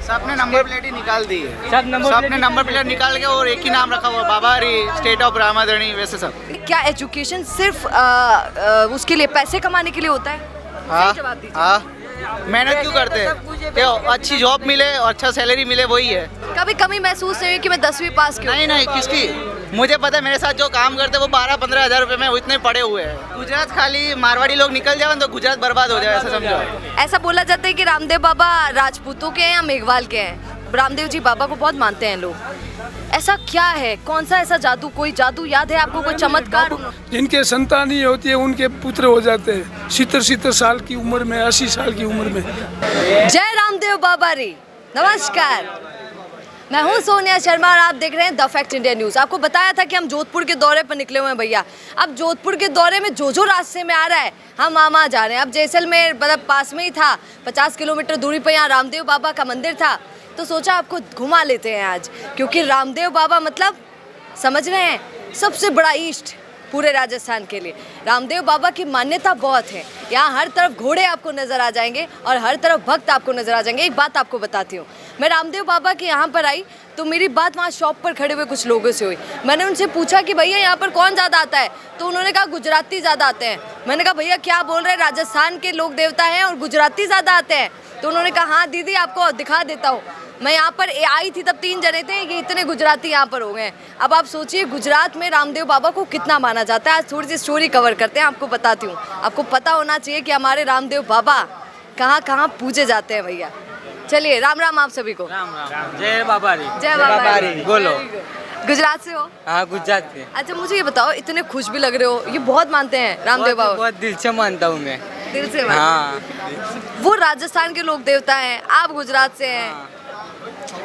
सबने number plate ही निकाल दी है। सबने नंबर प्लेट निकाल के और एक ही नाम रखा हुआ, बाबारी, स्टेट ऑफ रामाधनी, वैसे सब। क्या एजुकेशन सिर्फ उसके लिए पैसे कमाने के लिए होता है? हाँ सही जवाब दीजिए। हाँ, मेहनत क्यों करते हैं? क्यों अच्छी जॉब मिले और अच्छा सैलरी मिले, वही है। कभी कमी महसूस नहीं हुई कि मैं 10वीं पास क्यों? नहीं नहीं, किसकी? मुझे पता है, मेरे साथ जो काम करते हैं वो 12-15 हज़ार रुपए में इतने पड़े हुए हैं। गुजरात खाली मारवाड़ी लोग निकल जाए तो गुजरात बर्बाद हो जाए, ऐसा समझो। ऐसा बोला जाता है कि रामदेव बाबा राजपूतों के हैं या मेघवाल के हैं। रामदेव जी बाबा को बहुत मानते हैं लोग। ऐसा क्या है, कौन सा ऐसा जादू, कोई जादू याद है आपको, कोई चमत्कार? जिनके संतान ही होती है उनके पुत्र हो जाते हैं 70 साल की उम्र में, 80 साल की उम्र में। जय रामदेव बाबा रे। नमस्कार, मैं हूं सोनिया शर्मा और आप देख रहे हैं द फैक्ट इंडिया न्यूज़। आपको बताया था कि हम जोधपुर के दौरे पर निकले हुए हैं भैया। अब जोधपुर के दौरे में जो रास्ते में आ रहा है हम वहाँ जा रहे हैं। अब जैसलमेर मतलब पास में ही था, 50 किलोमीटर दूरी पर यहाँ रामदेव बाबा का मंदिर था, तो सोचा आपको घुमा लेते हैं आज, क्योंकि रामदेव बाबा मतलब समझ रहे हैं सबसे बड़ा ईष्ट पूरे राजस्थान के लिए। रामदेव बाबा की मान्यता बहुत है। यहाँ हर तरफ घोड़े आपको नज़र आ जाएंगे और हर तरफ भक्त आपको नज़र आ जाएंगे। एक बात आपको बताती हूँ, मैं रामदेव बाबा के यहाँ पर आई तो मेरी बात वहाँ शॉप पर खड़े हुए कुछ लोगों से हुई। मैंने उनसे पूछा कि भैया यहाँ पर कौन ज़्यादा आता है, तो उन्होंने कहा गुजराती ज़्यादा आते हैं। मैंने कहा भैया क्या बोल रहे हैं, राजस्थान के लोग देवता हैं और गुजराती ज़्यादा आते हैं? तो उन्होंने कहा हाँ दीदी आपको दिखा देता हूँ। मैं यहाँ पर आई थी तब 3 जने थे, ये इतने गुजराती यहाँ पर हो गए। अब आप सोचिए गुजरात में रामदेव बाबा को कितना माना जाता है। आज थोड़ी सी स्टोरी कवर करते हैं, आपको बताती हूँ। आपको पता होना चाहिए कि हमारे रामदेव बाबा कहाँ कहाँ पूजे जाते हैं भैया। चलिए, राम राम आप सभी को। राम राम, जय बाबा री। जय बाबा री। बोलो। गुजरात से हो? हाँ, गुजरात से। अच्छा मुझे ये बताओ, इतने खुश भी लग रहे हो, ये बहुत मानते हैं रामदेव बाबा? बहुत दिल से मानता हूँ मैं। दिल से मानते? हाँ। वो राजस्थान के लोग देवता हैं, आप गुजरात से हैं।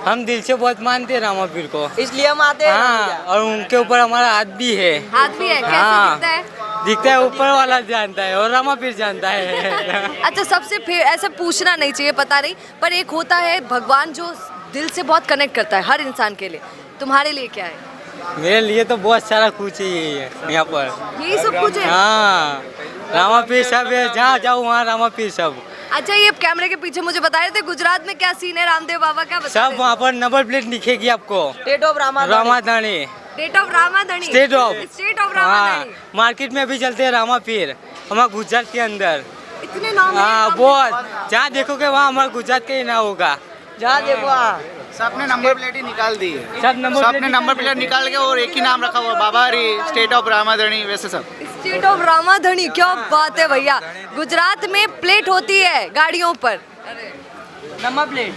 हम दिल से बहुत मानते हैं रामापीर को, इसलिए हम आते हैं। हाँ, और उनके ऊपर हमारा हाथ भी है। हाथ भी है? कैसे हाँ, दिखता है? दिखता है, ऊपर वाला जानता है और रामापीर जानता है। अच्छा, सबसे ऐसे पूछना नहीं चाहिए, पता नहीं, पर एक होता है भगवान जो दिल से बहुत कनेक्ट करता है हर इंसान के लिए। तुम्हारे लिए क्या है? मेरे लिए तो बहुत सारा कुछ ही है यहाँ पर। यही सब कुछ है? हाँ, रामापीर सब है, जहाँ जाओ वहाँ रामापीर सब। अच्छा, ये कैमरे के पीछे मुझे बता रहे थे गुजरात में क्या सीन है रामदेव बाबा का, बता सब वहाँ पर नंबर प्लेट लिखेगी आपको, स्टेट ऑफ रामाधनी। डेट ऑफ रामाधनी, स्टेट ऑफ रामाधनी। मार्केट में भी चलते हैं रामापीर हमारे गुजरात के अंदर। इतने नाम हैं? हाँ, बहुत, जहाँ देखोगे वहाँ हमारे गुजरात का ही नाम होगा। जहाँ देखो सबने नंबर प्लेट ही निकाल दी है। सबने नंबर प्लेट निकाल के और एक ही नाम रखा हुआ, बाबारी, स्टेट ऑफ रामाधनी, वैसे सब। स्टेट ऑफ रामाधनी, क्या बात है भैया। गुजरात में प्लेट होती है गाड़ियों पर, नंबर प्लेट।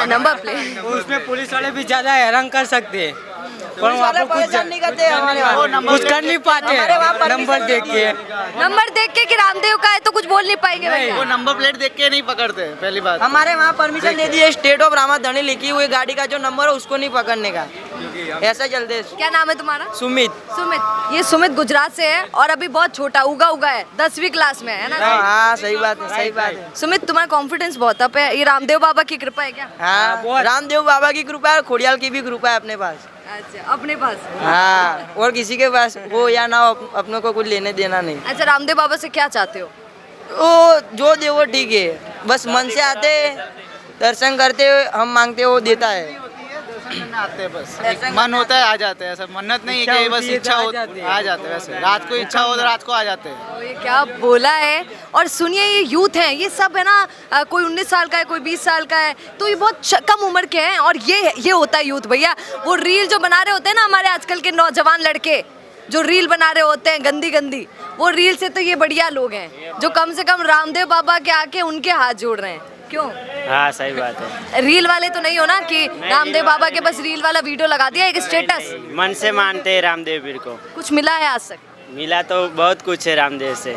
Number plate. उसमें पुलिस वाले भी ज्यादा हैरान कर सकते हैं, पर वहाँ पर कुछ नहीं करते हमारे वहाँ। कुछ कर नहीं पाते नंबर देख के। नंबर देख के कि रामदेव का है तो कुछ बोल नहीं पाएंगे भैया। वो नंबर प्लेट देख के नहीं पकड़ते, पहली बात। हमारे वहाँ परमिशन दे दी है, स्टेट ऑफ रामाधनी लिखी हुई गाड़ी का जो नंबर है उसको नहीं पकड़ने का, ऐसा चलते। क्या नाम है तुम्हारा? सुमित। सुमित। ये सुमित गुजरात से है और अभी बहुत छोटा उगा है, 10वीं क्लास में है ना? हाँ सही बात है, सही बात है। सुमित, तुम्हारा कॉन्फिडेंस बहुत अप है, ये रामदेव बाबा की कृपा है क्या? हाँ, रामदेव बाबा की कृपा है और खोड़ियाल की भी कृपा है अपने पास। अच्छा, अपने पास? हाँ, और किसी के पास वो या ना हो, अपने को कुछ लेने देना नहीं। अच्छा, रामदेव बाबा से क्या चाहते हो? वो जो दे वो ठीक है, बस मन से आते दर्शन करते, हम मांगते वो देता है। आते हैं बस, मन होता है आ जाते हैं, ऐसा मन्नत नहीं है कि बस इच्छा हो आ जाते हैं। वैसे रात को इच्छा हो तो रात को आ जाते हैं। ये क्या बोला है। और सुनिए, ये यूथ हैं, ये सब है ना, कोई 19 साल का है, कोई 20 साल का है, तो ये बहुत कम उम्र के हैं। और ये होता है यूथ भैया। वो रील जो बना रहे होते हैं ना हमारे आजकल के नौजवान लड़के, जो रील बना रहे होते हैं गंदी गंदी, वो रील से तो ये बढ़िया लोग हैं जो कम से कम रामदेव बाबा के आके उनके हाथ जोड़ रहे हैं। क्यों? हाँ, सही बात है। रील वाले तो नहीं हो ना कि रामदेव बाबा के बस रील वाला वीडियो लगा दिया, एक स्टेटस? मन से मानते हैं रामदेव पीर को। कुछ मिला है आज तक? मिला तो बहुत कुछ है रामदेव से,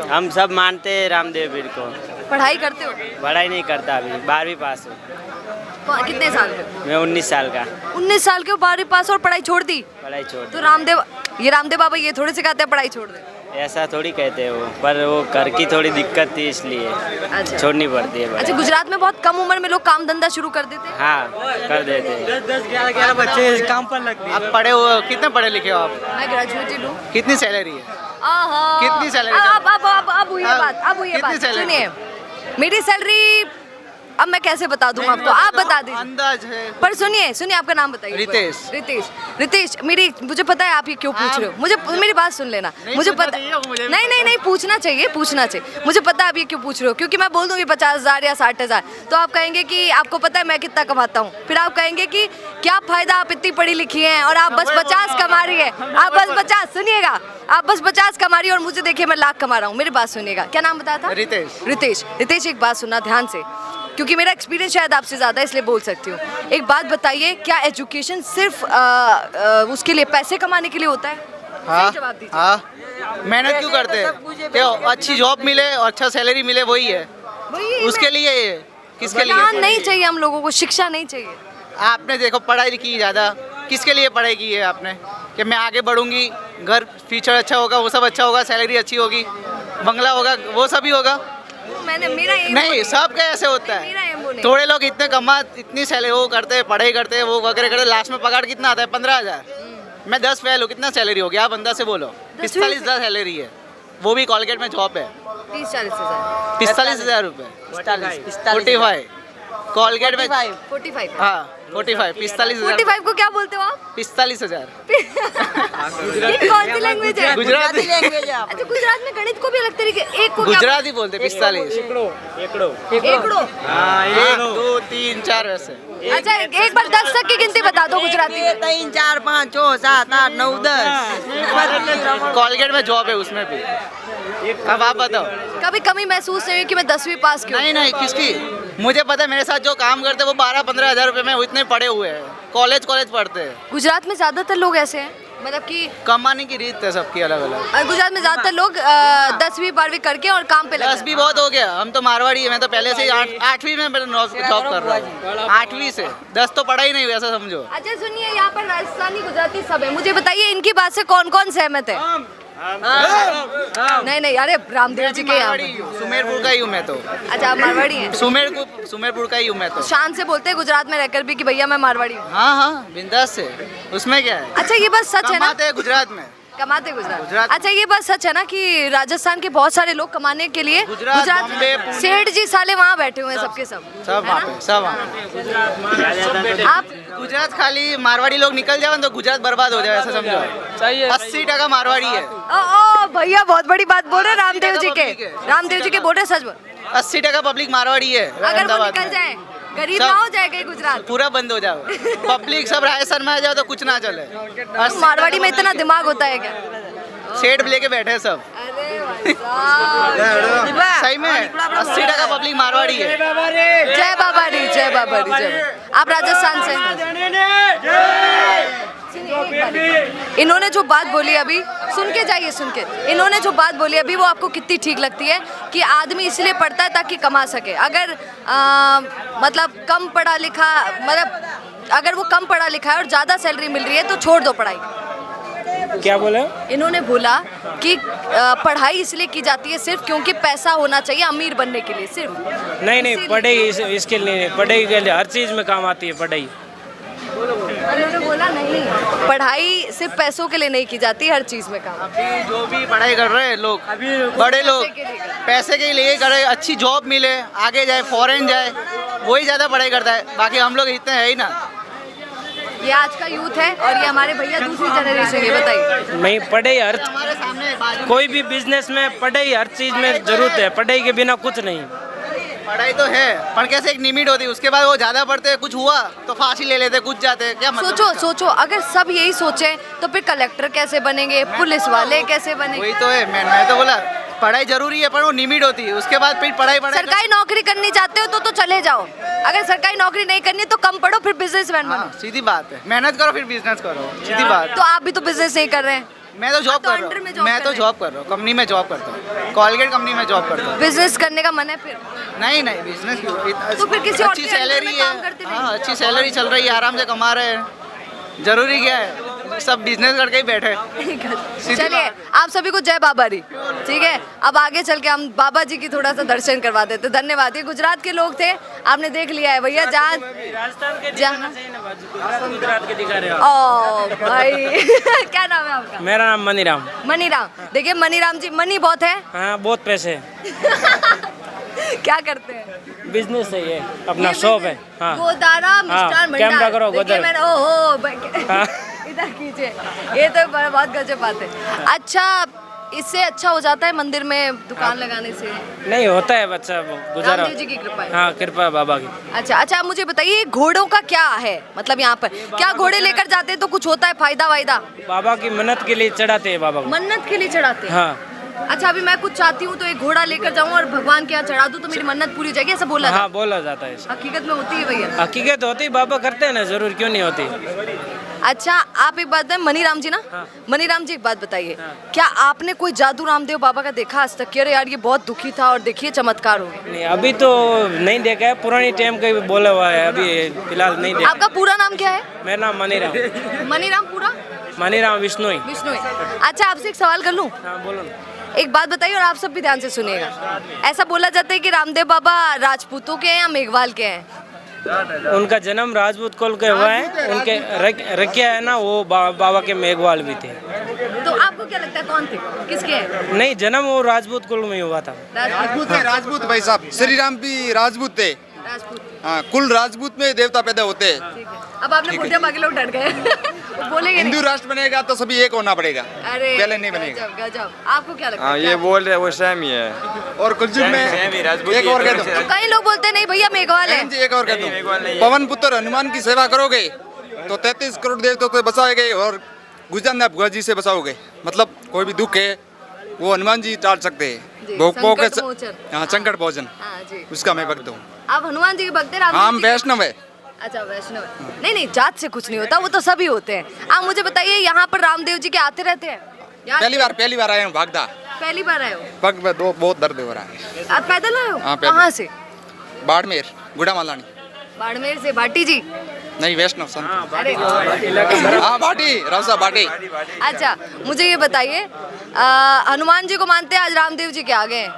हम सब मानते हैं रामदेव पीर को। पढ़ाई करते हो? पढ़ाई नहीं करता, अभी 12वीं पास हूँ। कितने साल के? मैं 19 साल का। 19 साल के हो, 12वीं पास और पढ़ाई छोड़ दी? पढ़ाई छोड़ तो रामदेव बाबा ये थोड़े से कहते हैं पढ़ाई छोड़ दे? ऐसा थोड़ी कहते हैं वो, पर वो घर की थोड़ी दिक्कत थी इसलिए छोड़नी पड़ती है। अच्छा, गुजरात में बहुत कम उम्र में लोग काम धंधा शुरू कर देते हैं? हाँ, कर देते हैं। 10-11 बच्चे काम पर लगते हैं। आप पढ़े हो, कितने पढ़े लिखे हो आप? मैं ग्रेजुएटेड हूँ। कितनी सैलरी है? कितनी सैलरी? अब हुई ये बात, अब हुई ये बात। सुनिए, मेरी सैलरी अब मैं कैसे बता दूँ आपको, आप बता दीजिए। अंदाज है। पर सुनिए सुनिए, आपका नाम बताइए। रितेश। रितेश मुझे पता है आप ये क्यों पूछ रहे हो, मुझे मेरी बात सुन लेना। मुझे सुनना पता, चाहिए, वो मुझे भी नहीं पूछना चाहिए। मुझे पता है आप ये क्यों पूछ रहे हो, क्योंकि मैं बोल दूंगी 50,000 या 60,000 तो आप कहेंगे कि आपको पता है मैं कितना कमाता हूँ, फिर आप कहेंगे कि क्या फायदा, आप इतनी पढ़ी लिखी हैं और आप बस 50 कमा रही है, आप बस 50, सुनिएगा, आप बस 50 कमा रही है और मुझे देखिए मैं लाख कमा रहा हूँ। मेरी बात सुनिएगा, क्या नाम बताया था? रितेश एक बात सुनना ध्यान से, क्योंकि मेरा एक्सपीरियंस शायद आपसे ज़्यादा है इसलिए बोल सकती हूँ। एक बात बताइए, क्या एजुकेशन सिर्फ उसके लिए पैसे कमाने के लिए होता है? सही जवाब दीजिए। हाँ, मेहनत क्यों करते हैं? क्यों अच्छी जॉब मिले और अच्छा सैलरी मिले, वही है उसके लिए। किसके लिए? ज्ञान नहीं चाहिए हम लोगों को, शिक्षा नहीं चाहिए। आपने देखो पढ़ाई की ज़्यादा, किसके लिए पढ़ाई की है आपने? कि मैं आगे बढ़ूंगी, घर फ्यूचर अच्छा होगा, वो सब अच्छा होगा, सैलरी अच्छी होगी, बंगला होगा, वो सभी होगा। मेरा aim नहीं, सबका ऐसे होता मेरा aim वो है। नहीं। थोड़े लोग इतनी सैलरी वो करते हैं, पढ़ाई करते हैं, वो वगैरह करते, लास्ट में पगार कितना आता है? 15,000। मैं 10 फेल हूँ, कितना सैलरी होगी आप अंदाज से बोलो? 45,000 सैलरी है, वो भी कॉलगेट में जॉब है। 30-40 हज़ार, 45,000 रुपये, 45 कॉलगेट में 45। हाँ 45, 45,000। 45 को क्या बोलते हो आप? 45,000 ये कौन सी लैंग्वेज है? गुजराती लैंग्वेज है। अच्छा, गुजरात में गणित को भी अलग तरीके, एक को क्या? गुजराती बोलते 45। एकड़ो। 1 2 3 4 वैसे। अच्छा, एक बार 10 तक की गिनती बता दो गुजराती में। 3 4 5 6 7 8 9 10। कॉलगेट में जॉब है उसमें भी। अब आप बताओ। कभी कमी महसूस नहीं हुई कि मैं 10वीं पास क्यों? नहीं किसकी? मुझे पता है, मेरे साथ जो काम करते हैं वो 12-15 हज़ार रुपये में इतने पढ़े हुए हैं, कॉलेज पढ़ते हैं। गुजरात में ज्यादातर लोग ऐसे हैं, मतलब कि कमाने की रीत है सबकी अलग अलग। और गुजरात में ज्यादातर लोग 10वीं 12वीं करके और काम पे लग 10 भी बहुत हो गया, हम तो मारवाड़ी है, मैं तो पहले से ही 8वीं में जॉब कर रहा हूँ। 8वीं से 10 तो पढ़ा ही नहीं, वैसा समझो। अच्छा सुनिए, यहाँ पर राजस्थानी गुजराती सब है, मुझे बताइए इनकी बात से कौन कौन सहमत है? नहीं, अरे रामदेव जी के यहाँ पर। सुमेरपुर का ही हूँ मैं तो। अच्छा, आप मारवाड़ी हैं? सुमेरपुर का ही हूँ मैं तो। शान से बोलते हैं गुजरात में रहकर भी कि भैया मैं मारवाड़ी हूँ। हाँ बिंदास से, उसमें क्या है? अच्छा, ये बात सच है ना? कमाते हैं गुजरात में। कमाते गुजरात। अच्छा, ये बात सच है ना कि राजस्थान के बहुत सारे लोग कमाने के लिए गुजरात, बॉम्बे, पुणे। सेठ जी साले वहाँ बैठे हुए हैं, सबके सब वहाँ पे। आप गुजरात खाली मारवाड़ी लोग निकल जाए तो गुजरात बर्बाद हो जाए, ऐसा समझो। 80% मारवाड़ी है। ओ भैया बहुत बड़ी बात बोल रहे हैं, रामदेव जी के बोल रहे, सच बोल। 80% पब्लिक मारवाड़ी है। अगर वो निकल जाए, गरीब ना हो जाएगा गुजरात, पूरा बंद हो जाओ, पब्लिक सब राजस्थान में आ जाओ तो कुछ ना चले। मारवाड़ी में इतना दिमाग होता है क्या? सेठ लेके बैठे हैं सब। अरे भाई सही में 80% पब्लिक मारवाड़ी है। जय बाबा री, जय बाबा री, जय बाबा। आप राजस्थान से? इन्होंने जो बात बोली अभी, सुन के जाइए, इन्होंने जो बात बोली अभी वो आपको कितनी ठीक लगती है? कि आदमी इसलिए पढ़ता है ताकि कमा सके। अगर मतलब कम पढ़ा लिखा, मतलब अगर वो कम पढ़ा लिखा है और ज़्यादा सैलरी मिल रही है तो छोड़ दो पढ़ाई। क्या बोले? इन्होंने बोला कि पढ़ाई इसलिए की जाती है सिर्फ क्योंकि पैसा होना चाहिए अमीर बनने के लिए, सिर्फ। नहीं पढ़ाई इसके लिए नहीं, पढ़ाई के लिए हर चीज़ में काम आती है पढ़ाई। उन्होंने बोला नहीं, पढ़ाई सिर्फ पैसों के लिए नहीं की जाती, हर चीज़ में काम। अभी जो भी पढ़ाई कर रहे हैं लोग, बड़े लोग पैसे के लिए कर रहे हैं, अच्छी जॉब मिले, आगे जाए, फॉरेन जाए, वही ज़्यादा पढ़ाई करता है। बाकी हम लोग इतने हैं ही ना। ये आज का यूथ है और ये हमारे भैया दूसरी जनरेशन है, बताइए। नहीं, पढ़ाई हर हमारे सामने कोई भी बिजनेस में पढ़ाई हर चीज़ में जरूरत है, पढ़ाई के बिना कुछ नहीं। पढ़ाई तो है, पर कैसे एक लिमिट होती है, उसके बाद वो ज़्यादा पढ़ते हैं, कुछ हुआ तो फांसी ले लेते, कुछ जाते, क्या मतलब? सोचो अगर सब यही सोचें तो फिर कलेक्टर कैसे बनेंगे, पुलिस वाले कैसे बनेंगे? वही तो है, मैं तो बोला पढ़ाई जरूरी है, पर वो लिमिट होती है, उसके बाद फिर पढ़ाई सरकारी नौकरी करनी चाहते हो तो चले जाओ, अगर सरकारी नौकरी नहीं करनी तो कम पढ़ो, फिर बिजनेसमैन बनो। सीधी बात है, मेहनत करो फिर बिजनेस करो, सीधी बात। तो आप भी तो बिजनेस नहीं कर रहे हैं। मैं तो जॉब कर रहा हूँ, मैं तो जॉब कर रहा हूँ, कंपनी में जॉब करता हूँ, कॉलगेट कंपनी में जॉब करता हूँ। बिजनेस करने का मन है फिर? नहीं बिजनेस तो फिर किसी और अच्छी के अंडर में सैलरी काम करते है। नहीं? हाँ, अच्छी सैलरी चल रही है, आराम से कमा रहे हैं, जरूरी क्या है, सब बिजनेस करके ही बैठे। चलिए, आप सभी को जय बाबा री, ठीक है। अब आगे चल के हम बाबा जी की थोड़ा सा दर्शन करवा देते। धन्यवाद। ये गुजरात के लोग थे, आपने देख लिया है भैया, जहाँ गुजरात के दिखा रहे हो। ओ भाई क्या नाम है आपका? मेरा नाम मनीराम। मनीराम। देखिए मनीराम जी, मनी बहुत है। हाँ, बहुत पैसे। क्या करते हैं? बिजनेस है ये, अपना शॉप है। हाँ गोदारा मिष्ठान भंडार। कैमरा करो, देखिए गोदारा। मैंने इधर कीजिए, ये तो बहुत गजब बात है। अच्छा, इससे अच्छा हो जाता है मंदिर में दुकान लगाने से? नहीं होता है बच्चा गुजारा। रामदेव जी की कृपा है। हाँ कृपा है बाबा की। अच्छा अच्छा, मुझे बताइए घोड़ों का क्या है, मतलब यहाँ पर क्या घोड़े लेकर जाते हैं तो कुछ होता है फायदा वायदा? बाबा की मन्नत के लिए चढ़ाते हैं बाबा को। मन्नत के लिए चढ़ाते हैं? हाँ अच्छा, अभी मैं कुछ चाहती हूँ तो एक घोड़ा लेकर जाऊँ और भगवान के यहाँ चढ़ा दूँ तो मेरी मन्नत पूरी हो जाएगी, ऐसा बोला हाँ जाता बोला जाता है। है? हकीकत में होती है भैया? हकीकत होती है, बाबा करते हैं ना, जरूर क्यों नहीं होती। अच्छा, आप एक बात बताएं, मनीराम जी ना? हाँ। मनीराम जी एक बात बताइए, हाँ। क्या आपने कोई जादू रामदेव बाबा का देखा आज तक? कि अरे यार ये बहुत दुखी था और देखिए चमत्कार हो गया। नहीं अभी तो नहीं देखा है, पुरानी टाइम का भी बोला हुआ है, अभी फिलहाल नहीं देखा। आपका पूरा नाम क्या है? मेरा नाम मनीराम। मनीराम पूरा? मनीराम विष्णोई। विष्णु है। अच्छा, आपसे एक सवाल कर लूँ? हाँ बोलो ना। एक बात बताइए और आप सब भी ध्यान से सुनिएगा। ऐसा बोला जाता है कि रामदेव बाबा राजपूतों के हैं या मेघवाल के हैं? उनका जन्म राजपूत कुल के हुआ है, उनके रखिया है ना वो बाबा के मेघवाल भी थे। तो आपको क्या लगता है कौन थे, किसके हैं? नहीं जन्म वो राजपूत कुल में ही हुआ था। राजपूत है, राजपूत भाई साहब। श्री राम भी राजपूत थे। राजपूत। हाँ, कुल राजपूत में देवता पैदा होते हैं। ठीक है। अब आपने बोल दिया, बाकी लोग डर गए। वो बोलेंगे हिंदू नहीं। राष्ट्र बनेगा तो सभी एक होना पड़ेगा, अरे पहले नहीं बनेगा। गजब गजब। आपको क्या लगता है? ये बोल रहे वो सेम ही है। और कुलजुग में एक और कह दूं, कई लोग बोलते हैं नहीं भैया मेघवाल है। बहन जी एक और कह दूं, पवन पुत्र हनुमान की सेवा करोगे तो 33 करोड़ देवताओं से बचाओगे और गुजरना भुआ जी से बचाओगे। मतलब कोई भी दुख है वो हनुमान जी टाल सकते जी, हैं। भोग के संकट मोचन। हाँ, संकट भोजन, हाँ जी। उसका मैं भक्त हूँ। आप हनुमान जी के भक्त हैं? हाँ, रामदेव हम जी के? वैष्णव है। अच्छा वैष्णव है। नहीं नहीं, जात से कुछ नहीं होता, वो तो सभी होते हैं। आप मुझे बताइए, यहाँ पर रामदेव जी के आते रहते हैं? पहली बार आए हूँ भागदा। पहली बार आए हो? पग में बहुत दर्द हो रहा है। आप पैदल आए हो? हाँ, पैदल। कहाँ से? बाड़मेर, गुड़ा मालानी। बाड़मेर से? भाटी जी? नहीं, वैष्णव संत। अरे हाँ, भाटी, रावसा भाटी। अच्छा, मुझे ये बताइए, हनुमान जी को मानते हैं, आज रामदेव जी के आ गए हैं?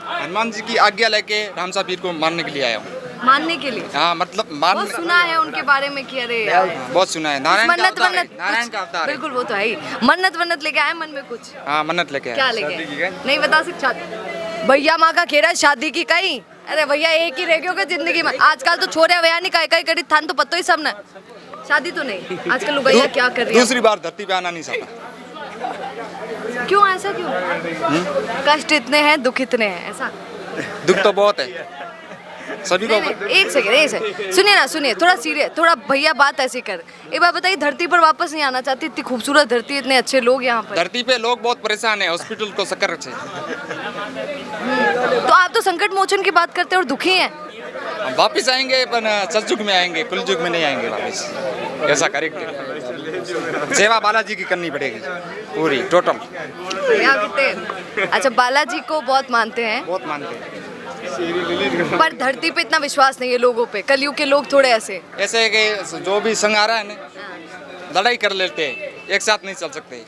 हनुमान जी की आज्ञा लेके रामसा पीर को मानने के लिए आया हूँ। मानने के लिए? हाँ, मतलब बहुत सुना है उनके बारे में कि अरे यार बहुत सुना है। नारायण का मन्नत अवतार है, वन्नत नारायण कुछ- का अवतार है। बिल्कुल, वो तो है ही। मन्नत लेके आए मन में कुछ? हाँ, मन्नत लेके क्या आया। लेके? नहीं बता सकते? भैया माँ का खेरा शादी की कहीं? अरे भैया एक ही रह गयो के जिंदगी में। आजकल तो छोरे वया नहीं कहीं करी थान तो पतो ही सब ना। शादी तो नहीं आजकल लोग भैया क्या कर रही है? दूसरी बार धरती पे आना नहीं चाहता। क्यों ऐसा क्यों? कष्ट इतने हैं, दुख इतने हैं, ऐसा? दुख तो बहुत है सभी को। नहीं, नहीं, एक सेकंड सुनिए ना, सुनिए, थोड़ा सीरियस, थोड़ा भैया बात ऐसी कर। एक बात बताइए, धरती पर वापस नहीं आना चाहती? इतनी खूबसूरत धरती, इतने अच्छे लोग यहाँ पर। धरती पे लोग बहुत परेशान है, हॉस्पिटल को चक्कर से। तो आप तो संकट मोचन की बात करते हैं और दुखी हैं। हम वापिस आएंगे पर सतयुग में आएंगे, कुलयुग में नहीं आएंगे वापिस। ऐसा करेक्ट। सेवा बालाजी की करनी पड़ेगी पूरी टोटल। क्या कहते हैं? अच्छा, बालाजी को बहुत मानते हैं, बहुत मानते हैं। पर धरती पे इतना विश्वास नहीं है लोगों पे। कलयुग के लोग थोड़े ऐसे ऐसे है कि जो भी संग आ रहा है ना, लड़ाई कर लेते हैं, एक साथ नहीं चल सकते।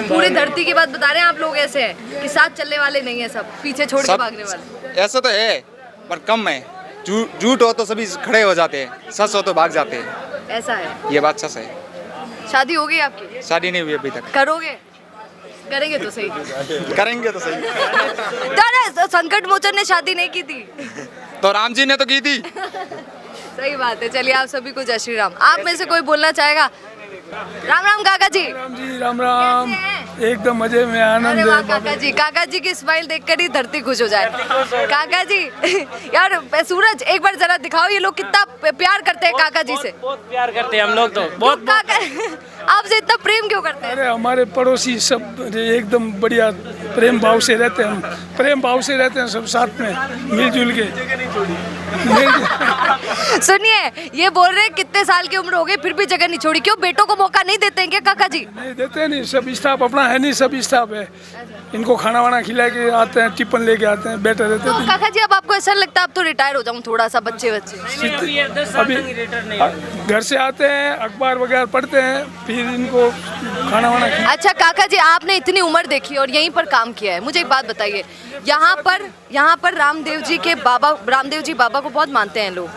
पूरी धरती की बात बता रहे हैं आप लोग, ऐसे हैं कि साथ चलने वाले नहीं है, सब पीछे छोड़ के भागने वाले। ऐसा तो है पर कम है। झूठ हो तो सभी खड़े हो जाते हैं, सच हो तो भाग जाते हैं। ऐसा है? ये बात सच है। शादी हो गई आपकी? शादी नहीं हुई अभी तक। करोगे? करेंगे तो सही। करेंगे तो सही। तो संकट मोचन ने शादी नहीं की थी तो राम जी ने तो की थी। सही बात है। चलिए, आप सभी को जय श्री राम। आप में से कोई बोलना चाहेगा? राम राम काका जी। राम जी, राम राम। कैसे एकदम मजे में, अरे आनंद वाह है। काका जी की स्माइल देखकर ही धरती खुश हो जाए। काका जी यार, सूरज एक बार जरा दिखाओ ये लोग कितना प्यार करते हैं काका जी से। बहुत प्यार करते हैं हम लोग तो, बहुत काका आपसे इतना प्रेम क्यों करते हैं? अरे हमारे पड़ोसी सब एकदम बढ़िया प्रेम भाव से रहते हैं। हम प्रेम भाव से रहते हैं सब साथ में मिलजुल के। सुनिए, ये बोल रहे हैं कितने साल की उम्र हो गई फिर भी जगह नहीं छोड़ी, क्यों बेटों को मौका नहीं देते हैं क्या काका जी? नहीं देते नहीं, सब स्टाफ अपना है नहीं, सब स्टाफ है। इनको खाना वाना खिला के आते हैं, टिफिन लेके आते हैं, बैठे रहते तो हैं। काका जी अब आपको ऐसा लगता है अब तो रिटायर हो जाऊं थोड़ा सा, बच्चे अभी घर से आते हैं, अखबार वगैरह पढ़ते हैं, फिर इनको खाना वाना अच्छा काका जी, आपने इतनी उम्र देखी और यहीं पर काम किया है, मुझे एक बात बताइए, यहाँ पर रामदेव जी बाबा को बहुत मानते हैं लोग,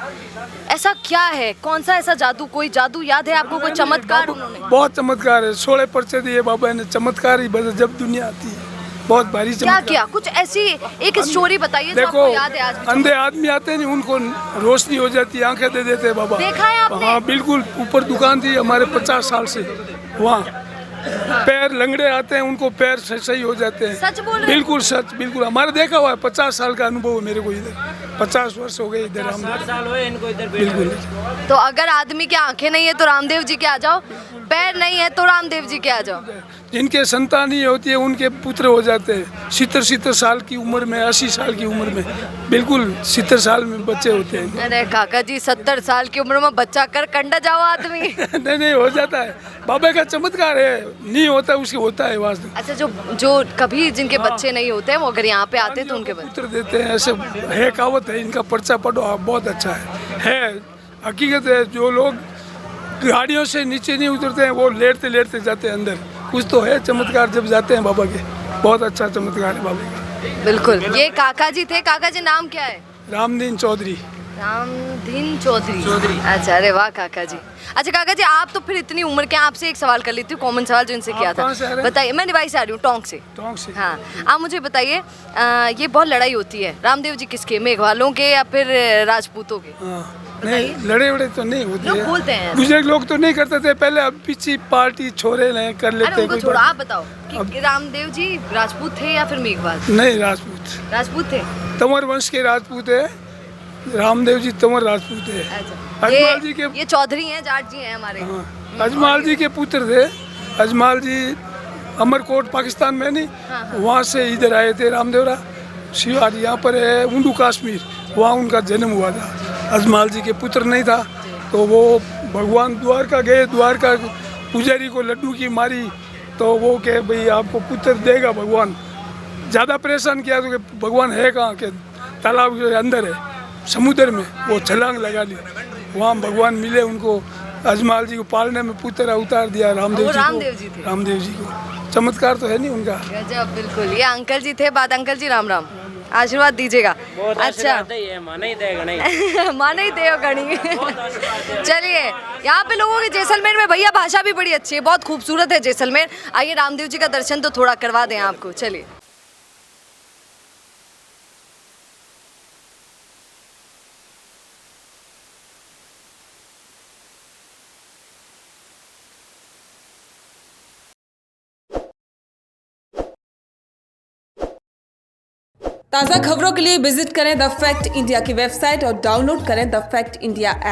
ऐसा क्या है, कौन सा ऐसा जादू, कोई जादू याद है आपको, कोई चमत्कार उन्होंने? बहुत चमत्कार है। 16 पर्चे दिए बाबा ने, चमत्कार ही बस जब दुनिया आती है बहुत भारी क्या चमत्कार। किया कुछ ऐसी एक स्टोरी बताइए जो देखो आपको याद है आज भी? अंधे आदमी आते नहीं, उनको रोशनी हो जाती है, आंखें दे देते हैं बाबा। देखा है आपने? हाँ बिल्कुल, ऊपर दुकान थी हमारे 50 साल से वहाँ। पैर लंगड़े आते हैं, उनको पैर सही हो जाते हैं। सच बोल रहे हैं? बिल्कुल सच, बिल्कुल हमारे देखा हुआ है। 50 साल का अनुभव है मेरे को इधर, 50 वर्ष हो गए इधर हम। 60 साल हुए इनको इधर बिल्कुल तो अगर आदमी की आंखें नहीं है तो रामदेव जी के आ जाओ, पैर नहीं है तो रामदेव जी के आ जाओ। जिनके संतान नहीं होती है उनके पुत्र हो जाते हैं 70 साल की उम्र में, 80 साल की उम्र में, बिल्कुल 70 साल में बच्चे होते हैं। अरे काका जी 70 साल की उम्र में बच्चा कर कंडा जाओ आदमी। नहीं नहीं, हो जाता है, बाबा का चमत्कार है, नहीं होता उसके होता है वास्तव। अच्छा जो कभी जिनके बच्चे नहीं होते हैं वो अगर यहाँ पे आते हैं तो उनके बच्चे पुत्र देते हैं, ऐसे है, कहावत है, इनका पर्चा पढ़ो आप, बहुत अच्छा है हकीकत है। जो लोग गाड़ियों से नीचे नहीं उतरते हैं वो लेटते लेटते जाते हैं अंदर, कुछ तो है चमत्कार जब जाते हैं बाबा के, बहुत अच्छा चमत्कार है बाबा का। बिल्कुल। ये काका जी थे, काका जी नाम क्या है? रामदीन चौधरी। रामदीन चौधरी। अच्छा, अरे वाह काका जी। अच्छा काका जी आप तो फिर इतनी उम्र के, आपसे एक सवाल कर लेती हूँ, कॉमन सवाल जो इनसे किया था। कहाँ से आ रहे हैं? बताइए। मैं निवाई से आ रही हूँ, टोंक से। टोंक से। हाँ, आप मुझे बताइए ये बहुत लड़ाई होती है रामदेव जी किसके, मेघवालों के या फिर राजपूतों के? हाँ नहीं, लड़े वड़े तो नहीं होते लोग बोलते हैं ऐसे। बुजुर्ग लोग तो नहीं करते थे पहले, अब पीछे पार्टी छोरे नहीं कर लेते अरे उनको कोई छोड़ो, बात। आप बताओ कि रामदेव जी राजपूत थे या फिर मेघवाल? नहीं, राजपूत, राजपूत थे। तंवर वंश के राजपूत है, रामदेव जी तंवर राजपूत है। अच्छा, अजमाल जी के, ये चौधरी हैं, जाट जी हैं हमारे। हाँ, अजमाल जी के पुत्र थे। अजमाल जी अमरकोट पाकिस्तान में नहीं, वहाँ से इधर आए थे रामदेवरा शिवाजी, यहाँ पर है उंडू कश्मीर, वहाँ उनका जन्म हुआ था। अजमाल जी के पुत्र नहीं था तो वो भगवान द्वारका गए, द्वारका पुजारी को लड्डू की मारी तो वो कहे भाई आपको पुत्र देगा भगवान। ज़्यादा परेशान किया तो भगवान है कहाँ के, तालाब के अंदर है, समुद्र में, वो छलांग लगा ली, वहाँ भगवान मिले उनको। अजमाल जी को पालने में पुत्र उतार दिया रामदेव वो जी रामदेव जी थे। को। रामदेव जी को चमत्कार तो है नहीं उनका। गजब, बिल्कुल। ये अंकल जी थे, बात अंकल जी राम राम, आशीर्वाद दीजिएगा। बहुत अच्छा आशीर्वाद है, ये माना ही देगा नहीं। माना ही देव गणी। चलिए, यहाँ पे लोगों के जैसलमेर में भैया भाषा भी बड़ी अच्छी है, बहुत खूबसूरत है जैसलमेर। आइए रामदेव जी का दर्शन तो थोड़ा करवा दें आपको, चलिए। ताज़ा खबरों के लिए विजिट करें द फैक्ट इंडिया की वेबसाइट और डाउनलोड करें द फैक्ट इंडिया ऐप।